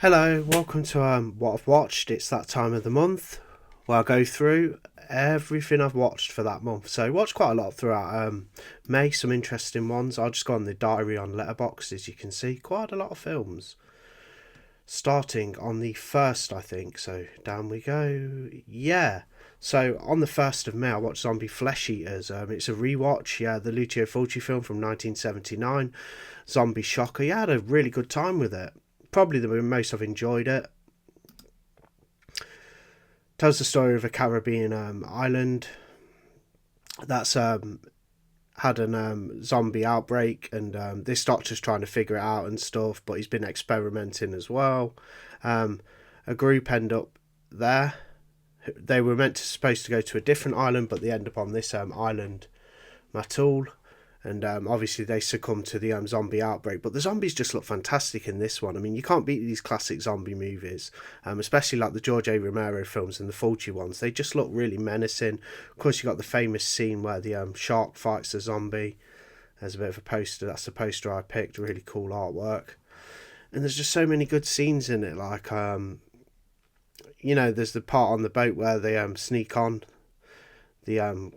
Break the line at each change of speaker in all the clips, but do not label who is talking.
Hello, welcome to what I've watched. It's that time of the month where I go through everything I've watched for that month. So I watched quite a lot throughout May, some interesting ones. I'll just go on the diary on Letterboxd, as you can see, quite a lot of films. Starting on the 1st, I think, so down we go. Yeah. So on the 1st of May, I watched Zombie Flesh Eaters. It's a rewatch, yeah, the Lucio Fulci film from 1979, Zombie Shocker. Yeah, I had a really good time with it. Probably the most I've enjoyed it. Tells the story of a Caribbean island that's had an zombie outbreak, and this doctor's trying to figure it out and stuff, but he's been experimenting as well. A group end up there. They were supposed to go to a different island, but they end up on this island, Matul, and obviously they succumb to the zombie outbreak. But the zombies just look fantastic in this one. I mean, you can't beat these classic zombie movies, especially like the George A. Romero films and the Fulci ones. They just look really menacing. Of course, you got the famous scene where the shark fights the zombie. There's a bit of a poster. That's the poster I picked. Really cool artwork. And there's just so many good scenes in it. Like, there's the part on the boat where they sneak on the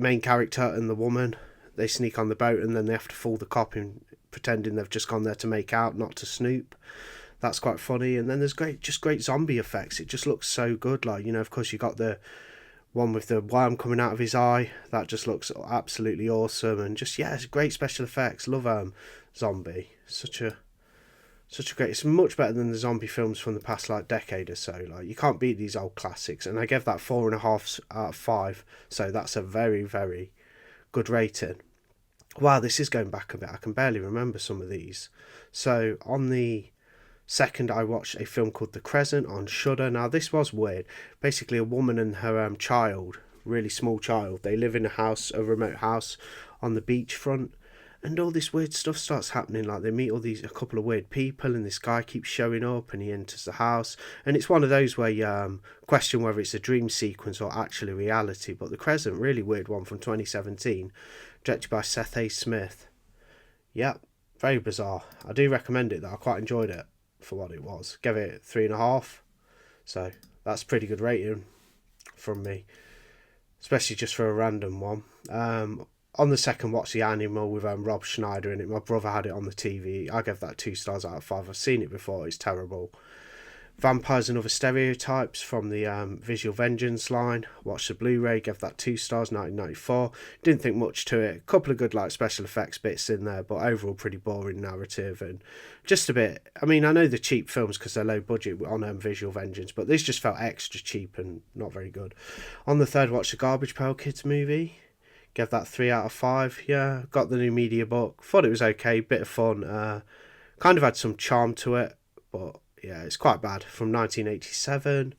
main character and the woman. They sneak on the boat and then they have to fool the cop in pretending they've just gone there to make out, not to snoop. That's quite funny. And then there's great zombie effects. It just looks so good. Like, of course you got the one with the worm coming out of his eye. That just looks absolutely awesome. And just, yeah, it's great special effects. Love Zombie. Such a great. It's much better than the zombie films from the past decade or so. Like, you can't beat these old classics. And I gave that 4.5 out of 5. So that's a very, very good rating. Wow, this is going back a bit. I can barely remember some of these. So on the 2nd, I watched a film called The Crescent on Shudder. Now this was weird. Basically, a woman and her child, really small child, they live in a remote house on the beachfront. And all this weird stuff starts happening. Like, they meet a couple of weird people, and this guy keeps showing up, and he enters the house. And it's one of those where you question whether it's a dream sequence or actually reality. But The Crescent, really weird one from 2017, directed by Seth A. Smith. Yeah, very bizarre. I do recommend it though. I quite enjoyed it for what it was. Gave it 3.5. So that's a pretty good rating from me, especially just for a random one. On the 2nd, watch The Animal with Rob Schneider in it. My brother had it on the TV. I gave that 2 stars out of 5. I've seen it before. It's terrible. Vampires and Other Stereotypes from the Visual Vengeance line. Watched the Blu-ray. Gave that 2 stars, 1994. Didn't think much to it. A couple of good special effects bits in there, but overall pretty boring narrative and just a bit. I mean, I know they're cheap films because they're low budget on Visual Vengeance, but this just felt extra cheap and not very good. On the 3rd, watched the Garbage Pail Kids movie. Gave that 3 out of 5. Yeah, got the new media book. Thought it was okay, bit of fun. Kind of had some charm to it, but yeah, it's quite bad. From 1987.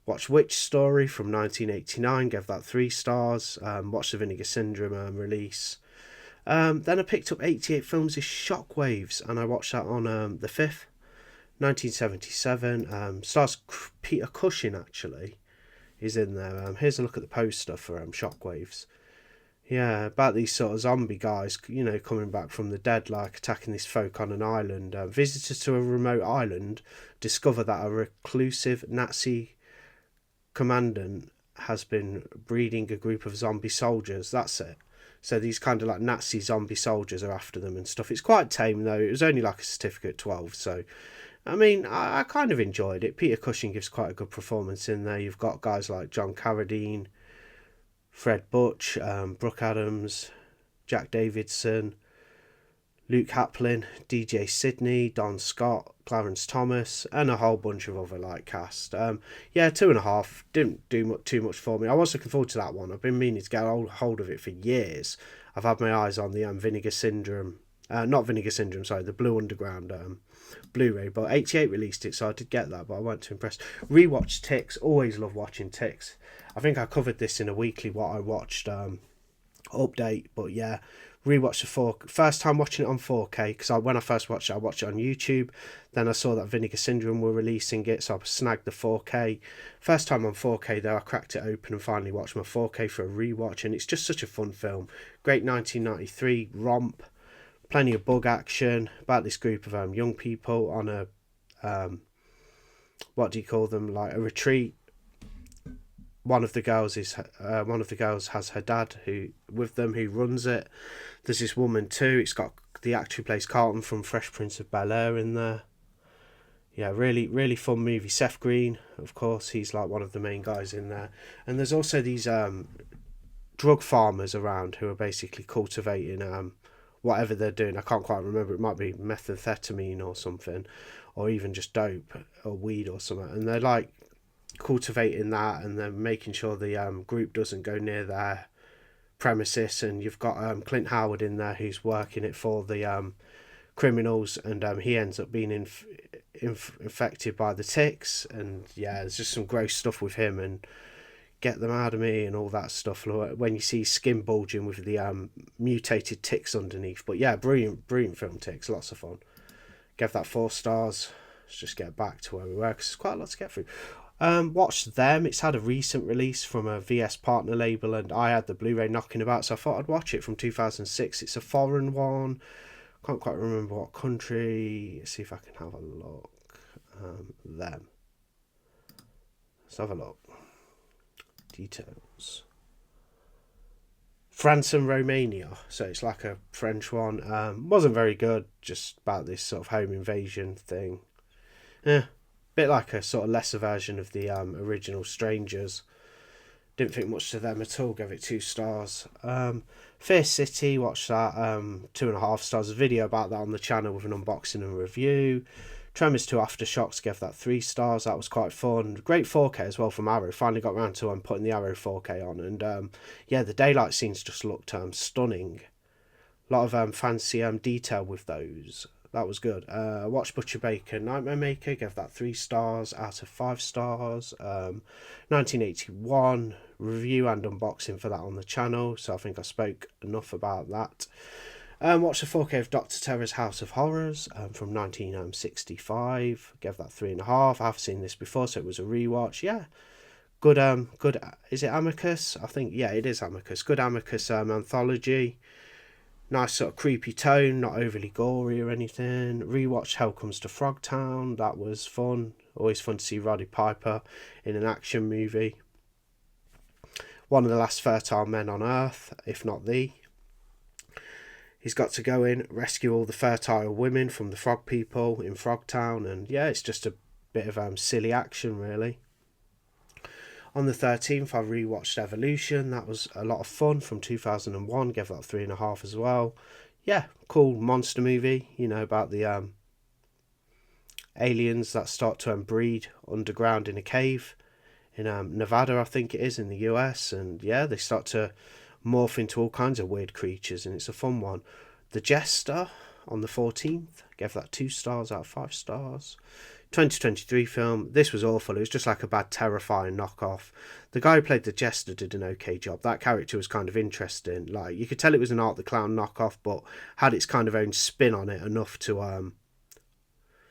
Watched Witch Story from 1989. Gave that 3 stars. Watched the Vinegar Syndrome release. Then I picked up 88 Films' Shockwaves, and I watched that on the 5th, 1977. Stars Peter Cushing, actually. He's in there. Here's a look at the poster for Shockwaves. Yeah, about these sort of zombie guys, coming back from the dead, attacking these folk on an island. Visitors to a remote island discover that a reclusive Nazi commandant has been breeding a group of zombie soldiers. That's it. So these kind of Nazi zombie soldiers are after them and stuff. It's quite tame though. It was only a certificate 12, so I mean, I kind of enjoyed it. Peter Cushing gives quite a good performance in there. You've got guys like John Carradine, Fred Butch, Brooke Adams, Jack Davidson, Luke Haplin, DJ Sidney, Don Scott, Clarence Thomas, and a whole bunch of other cast. Yeah, 2.5. Didn't do too much for me. I was looking forward to that one. I've been meaning to get hold of it for years. I've had my eyes on the Vinegar Syndrome. Not Vinegar Syndrome, sorry, the Blue Underground Blu-ray. But 88 released it, so I did get that, but I wasn't too impressed. Rewatched Ticks. Always love watching Ticks. I think I covered this in a weekly what I watched update, but yeah, rewatched first time watching it on 4K, because when I first watched it, I watched it on YouTube. Then I saw that Vinegar Syndrome were releasing it, so I snagged the 4K. First time on 4K though, I cracked it open and finally watched my 4K for a rewatch, and it's just such a fun film. Great 1993 romp, plenty of bug action about this group of young people on a what do you call them, like a retreat. One of the girls has her dad who with them who runs it. There's this woman too. It's got the actor who plays Carlton from Fresh Prince of Bel-Air in there. Yeah, really, really fun movie. Seth Green, of course, he's like one of the main guys in there. And there's also these drug farmers around who are basically cultivating whatever they're doing. I can't quite remember. It might be methamphetamine or something, or even just dope or weed or something. And they're like cultivating that, and they're making sure the group doesn't go near their premises. And you've got Clint Howard in there who's working it for the criminals, and he ends up being infected by the ticks. And yeah, there's just some gross stuff with him and get them out of me and all that stuff when you see skin bulging with the mutated ticks underneath. But yeah, brilliant film. Ticks, lots of fun. Gave that 4 stars. Let's just get back to where we were because there's quite a lot to get through. Watched Them. It's had a recent release from a VS partner label, and I had the Blu-ray knocking about, so I thought I'd watch it. From 2006. It's a foreign one. Can't quite remember what country. Let's see if I can have a look. Them. Let's have a look. Details. France and Romania. So it's like a French one. Wasn't very good. Just about this sort of home invasion thing. Bit like a sort of lesser version of the original Strangers. Didn't think much to them at all. Gave it 2 stars. Fear City, watched that. 2.5 stars. A video about that on the channel with an unboxing and review. Tremors 2 Aftershocks, gave that 3 stars. That was quite fun. Great 4K as well from Arrow. Finally got around to putting the Arrow 4K on. And yeah, the daylight scenes just looked stunning. A lot of fancy detail with those. That was good. Watched Butcher Baker Nightmare Maker, gave that 3 stars out of 5 stars. 1981 review and unboxing for that on the channel, so I think I spoke enough about that. Watched the 4K of Dr. Terror's House of Horrors from 1965. Gave that 3.5. I've seen this before, so it was a rewatch. Yeah, good. Good. Is it Amicus? I think yeah, it is Amicus. Good Amicus anthology. Nice sort of creepy tone, not overly gory or anything. Rewatched Hell Comes to Frogtown. That was fun. Always fun to see Roddy Piper in an action movie. One of the last fertile men on Earth, if not the. He's got to go in, rescue all the fertile women from the frog people in Frogtown, and yeah, it's just a bit of silly action, really. On the 13th, I rewatched Evolution. That was a lot of fun from 2001. Gave that 3.5 as well. Yeah, cool monster movie, you know, about the aliens that start to breed underground in a cave in Nevada, I think it is, in the US. And yeah, they start to morph into all kinds of weird creatures, and it's a fun one. The Jester on the 14th, gave that 2 stars out of 5 stars. 2023 film. This was awful. It was just like a bad Terrifying knockoff. The guy who played the Jester did an okay job. That character was kind of interesting. Like, you could tell it was an Art the Clown knockoff, but had its kind of own spin on it enough to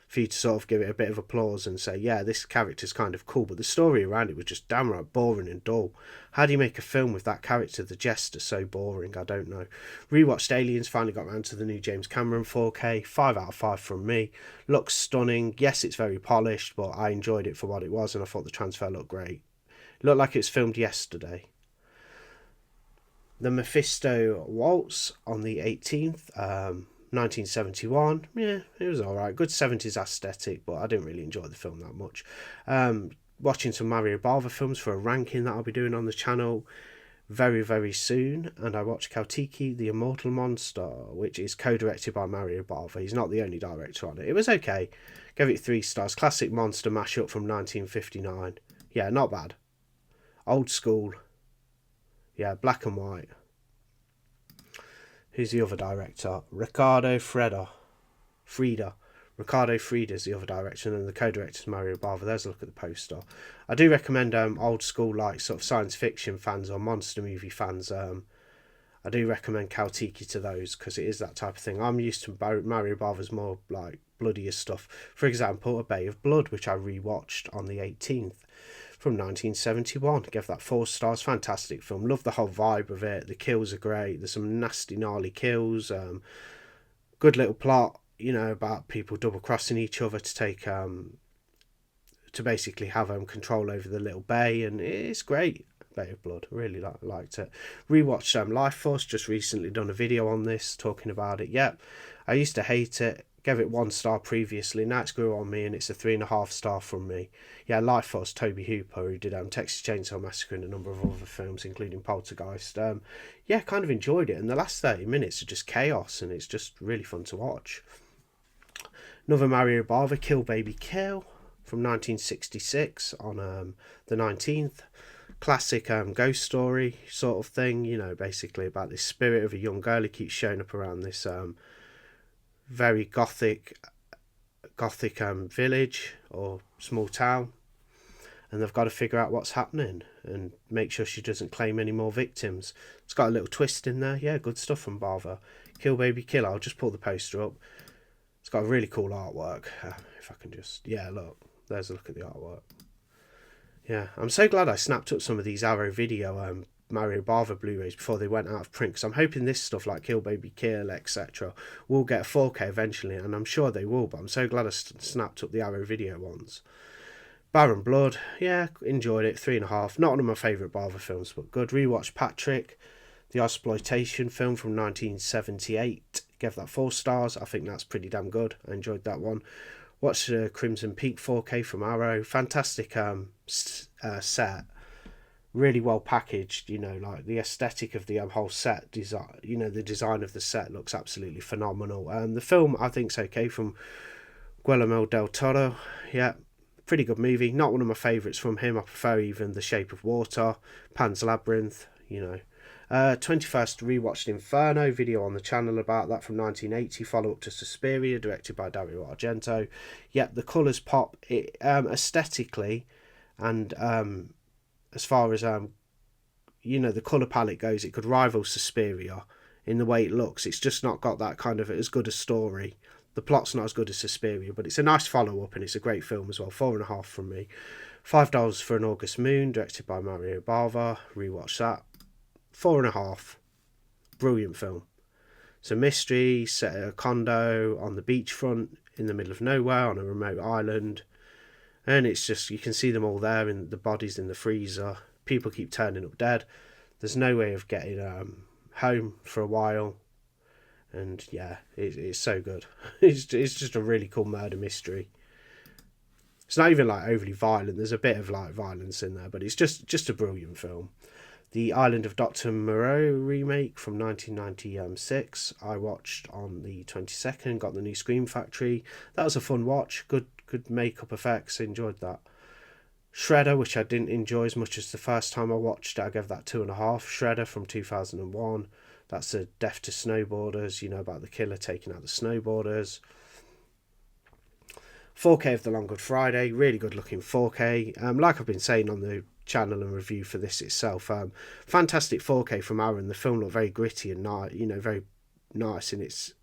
for you to sort of give it a bit of applause and say, yeah, this character's kind of cool. But the story around it was just downright boring and dull. How do you make a film with that character, the Jester, so boring? I don't know. Rewatched Aliens, finally got around to the new James Cameron 4K. 5 out of 5 from me. Looks stunning. Yes, it's very polished, but I enjoyed it for what it was, and I thought the transfer looked great. It looked like it was filmed yesterday. The Mephisto Waltz on the 18th. 1971, yeah, it was alright. Good 70s aesthetic, but I didn't really enjoy the film that much. Watching some Mario Bava films for a ranking that I'll be doing on the channel very, very soon. And I watched Kautiki, The Immortal Monster, which is co-directed by Mario Bava. He's not the only director on it. It was okay. Gave it 3 stars. Classic monster mashup from 1959. Yeah, not bad. Old school. Yeah, black and white. Who's the other director? Ricardo Freda. Ricardo Freda's the other director, and then the co-director is Mario Bava. There's a look at the poster. I do recommend old school, like sort of science fiction fans or monster movie fans. I do recommend Kautiki to those because it is that type of thing. I'm used to Mario Bava's more like bloodier stuff. For example, A Bay of Blood, which I rewatched on the 18th. From 1971. Gave that 4 stars. Fantastic film. Love the whole vibe of it. The kills are great. There's some nasty, gnarly kills. Good little plot. you know, about people double crossing each other to take to basically have control over the little bay, and it's great. Bay of Blood, really liked it. Rewatched Life Force, just recently done a video on this talking about it. Yep, I used to hate it, gave it 1 star previously, now it's grew on me and it's a 3.5 star from me. Yeah, Life Force, Toby Hooper, who did Texas Chainsaw Massacre and a number of other films including Poltergeist. Yeah, kind of enjoyed it, and the last 30 minutes are just chaos and it's just really fun to watch. Another Mario Bava, Kill Baby Kill, from 1966 on the 19th. Classic ghost story sort of thing, you know, basically about this spirit of a young girl who keeps showing up around this very gothic village or small town, and they've got to figure out what's happening and make sure she doesn't claim any more victims. It's got a little twist in there. Yeah, good stuff from Bava. Kill Baby Kill, I'll just pull the poster up. It's got a really cool artwork. If I can just, yeah, look, there's a look at the artwork. Yeah, I'm so glad I snapped up some of these Arrow Video Mario Bava Blu-rays before they went out of print, because I'm hoping this stuff like Kill Baby Kill, etc. will get a 4K eventually, and I'm sure they will, but I'm so glad I snapped up the Arrow Video ones. Baron Blood, yeah, enjoyed it, 3.5. Not one of my favourite Bava films, but good. Rewatched Patrick, the exploitation film from 1978. Gave that 4 stars. I think that's pretty damn good. I enjoyed that one. Watched Crimson Peak 4K from Arrow. Fantastic set. Really well packaged, you know, like the aesthetic of the whole set design, you know, the design of the set looks absolutely phenomenal. The film, I think, is okay, from Guillermo del Toro. Yeah, pretty good movie. Not one of my favourites from him. I prefer even The Shape of Water, Pan's Labyrinth, you know. 21st, rewatched Inferno, video on the channel about that from 1980, follow up to Suspiria, directed by Dario Argento. Yep, the colours pop. It aesthetically, and as far as you know, the colour palette goes, it could rival Suspiria in the way it looks. It's just not got that kind of as good a story. The plot's not as good as Suspiria, but it's a nice follow up and it's a great film as well. 4.5 from me. $5 for an August Moon, directed by Mario Bava. Rewatch that. 4.5. Brilliant film. It's a mystery set at a condo on the beachfront in the middle of nowhere on a remote island, and it's just, you can see them all there, in the bodies in the freezer. People keep turning up dead. There's no way of getting home for a while, and yeah, it's so good. It's just a really cool murder mystery. It's not even like overly violent. There's a bit of like violence in there, but it's just a brilliant film. The Island of Dr. Moreau remake from 1996. I watched on the 22nd, got the new Scream Factory. That was a fun watch. Good makeup effects, enjoyed that. Shredder, which I didn't enjoy as much as the first time I watched it, I gave that 2.5. Shredder from 2001. That's a Death to Snowboarders, you know, about the killer taking out the snowboarders. 4K of The Long Good Friday, really good looking 4K. Like I've been saying on the channel and review for this itself, fantastic 4K from Aaron. The film looked very gritty and nice, you know, very nice, and it's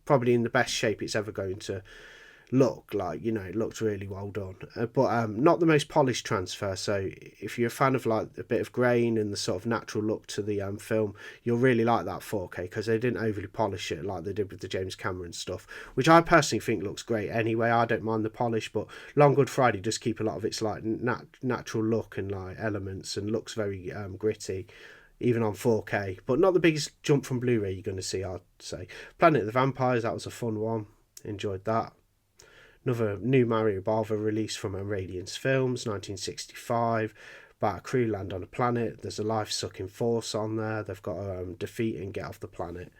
probably in the best shape it's ever going to look. Like, you know, it looked really well done, but not the most polished transfer. So if you're a fan of like a bit of grain and the sort of natural look to the film, you'll really like that 4K, because they didn't overly polish it like they did with the James Cameron stuff, which I personally think looks great anyway. I don't mind the polish, but Long Good Friday does keep a lot of its like natural look and like elements, and looks very gritty even on 4K, but not the biggest jump from Blu-ray you're going to see, I'd say. Planet of the Vampires, that was a fun one, enjoyed that. Another new Mario Bava release from Radiance Films, 1965, about a crew land on a planet. There's a life-sucking force on there. They've got to defeat and get off the planet.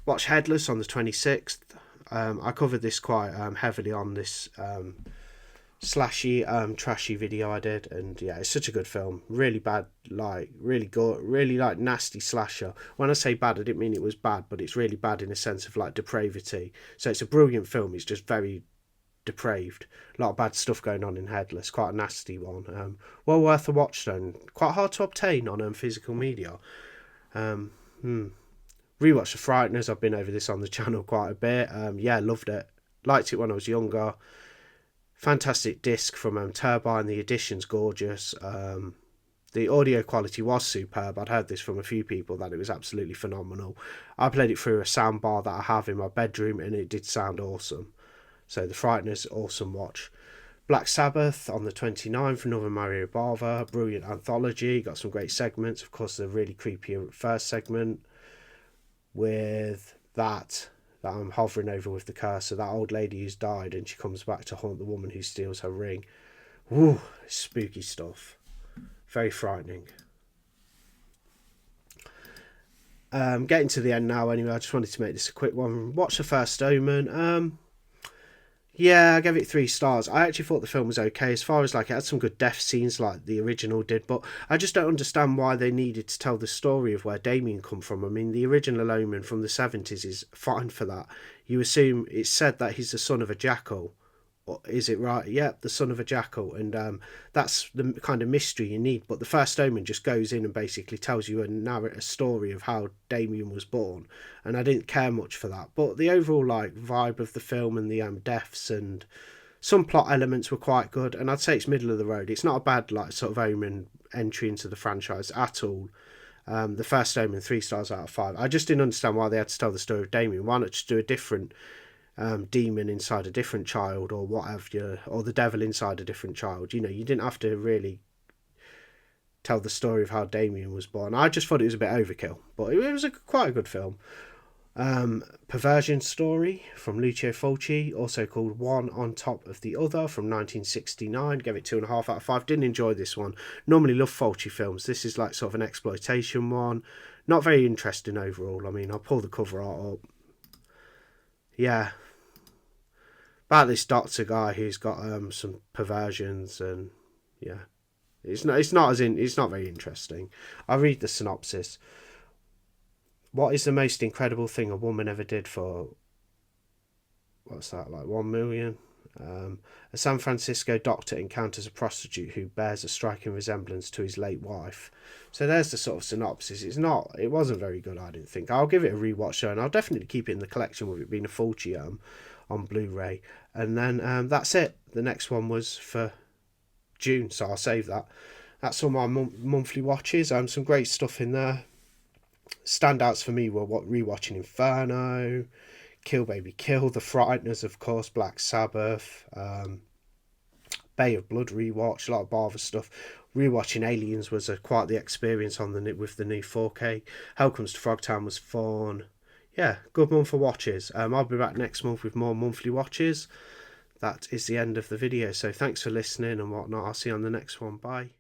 Watch Headless on the 26th. I covered this quite heavily on this slashy, trashy video I did, and yeah, it's such a good film. Really bad, like really good, really like nasty slasher. When I say bad, I didn't mean it was bad, but it's really bad in a sense of like depravity. So it's a brilliant film. It's just very depraved. A lot of bad stuff going on in Headless. Quite a nasty one. Well worth a watch though. Quite hard to obtain on physical media. Rewatch The Frighteners. I've been over this on the channel quite a bit. Yeah, loved it. Liked it when I was younger. Fantastic disc from Turbine. The edition's gorgeous. The audio quality was superb. I'd heard this from a few people that it was absolutely phenomenal. I played it through a sound bar that I have in my bedroom, and it did sound awesome. So The Frighteners, awesome watch. Black Sabbath on the 29th, another Mario Bava, brilliant anthology, got some great segments. Of course, the really creepy first segment with that I'm hovering over with the cursor, that old lady who's died, and she comes back to haunt the woman who steals her ring. Woo, spooky stuff. Very frightening. Getting to the end now anyway, I just wanted to make this a quick one. Watch The First Omen. Yeah, I gave it 3 stars. I actually thought the film was okay, as far as like it had some good death scenes like the original did, but I just don't understand why they needed to tell the story of where Damien come from. I mean, the original Omen from the 70s is fine for that. You assume it's said that he's the son of a jackal. Is it right? Yep, the son of a jackal, and that's the kind of mystery you need. But The First Omen just goes in and basically tells you a story of how Damien was born, and I didn't care much for that. But the overall like vibe of the film and the deaths and some plot elements were quite good, and I'd say it's middle of the road. It's not a bad like sort of Omen entry into the franchise at all. The First Omen, 3 stars out of 5. I just didn't understand why they had to tell the story of Damien. Why not just do a different demon inside a different child, or what have you, or the devil inside a different child? You know, you didn't have to really tell the story of how Damien was born. I just thought it was a bit overkill, but it was quite a good film. Perversion Story from Lucio Fulci, also called One on Top of the Other, from 1969. Gave it 2.5 out of 5. Didn't enjoy this one. Normally love Fulci films. This is like sort of an exploitation one. Not very interesting overall. I mean, I'll pull the cover art up. Yeah, about this doctor guy who's got some perversions, and yeah, it's not very interesting. I'll read the synopsis. What is the most incredible thing a woman ever did for, what's that, like 1 million? A San Francisco doctor encounters a prostitute who bears a striking resemblance to his late wife. So there's the sort of synopsis. It wasn't very good, I didn't think. I'll give it a rewatch though, and I'll definitely keep it in the collection with it being a Fulci on Blu-ray. And then that's it. The next one was for June, so I'll save that. That's all my monthly watches. Some great stuff in there. Standouts for me were rewatching Inferno, Kill Baby Kill, The Frighteners, of course, Black Sabbath, Bay of Blood rewatch, a lot of Bava stuff. Rewatching Aliens was quite the experience with the new 4K. Hell Comes to Frogtown was fun. Yeah, good month for watches. I'll be back next month with more monthly watches. That is the end of the video, so thanks for listening and whatnot. I'll see you on the next one. Bye.